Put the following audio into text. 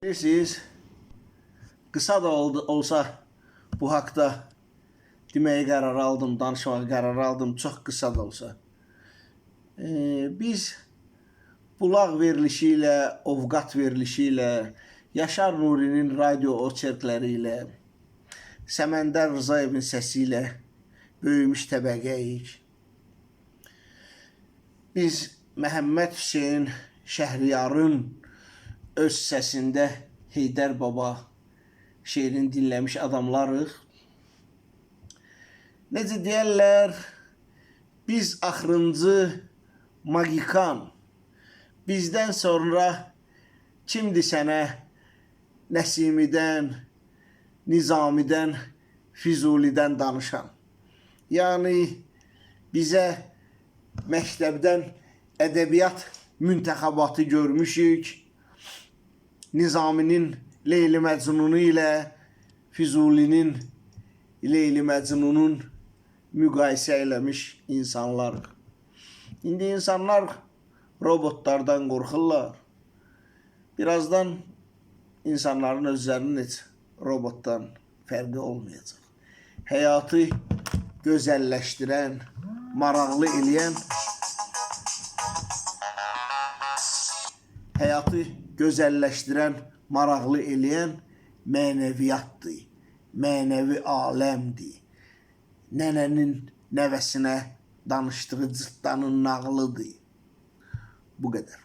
Bilirsiniz, qısa da olsa bu haqda deməyə qərar aldım, danışmağa qərar aldım, çox qısa da olsa. Biz bulaq verilişi ilə, ovqat verilişi ilə, Yaşar Nurinin radio oçerkləri ilə, Səməndər Rızayevin səsi ilə böyümüş təbəqəyik. Biz Məhəmməd Hüseyin Şəhriyarın öz səsində Heydər Baba şeirini dinləmiş adamlarıq. Necə deyərlər, biz axırıncı magikan, bizdən sonra kimdir sənə Nəsimidən, Nizamidən, Füzulidən danışan. Yəni, bizə məktəbdən ədəbiyyat müntəxəbatı görmüşük. Nizaminin Leyli Məcnunu ilə Füzulinin Leyli Məcnunun müqayisə eləmiş insanlarıq. İndi insanlar robotlardan qorxurlar. Birazdan insanların özlərinin heç robotdan fərqi olmayacaq. Həyatı gözəlləşdirən, maraqlı eləyən, mənəviyyatdır, mənəvi aləmdir. Nənənin nəvəsinə danışdığı cırtdanın nağılıdır. Bu qədər.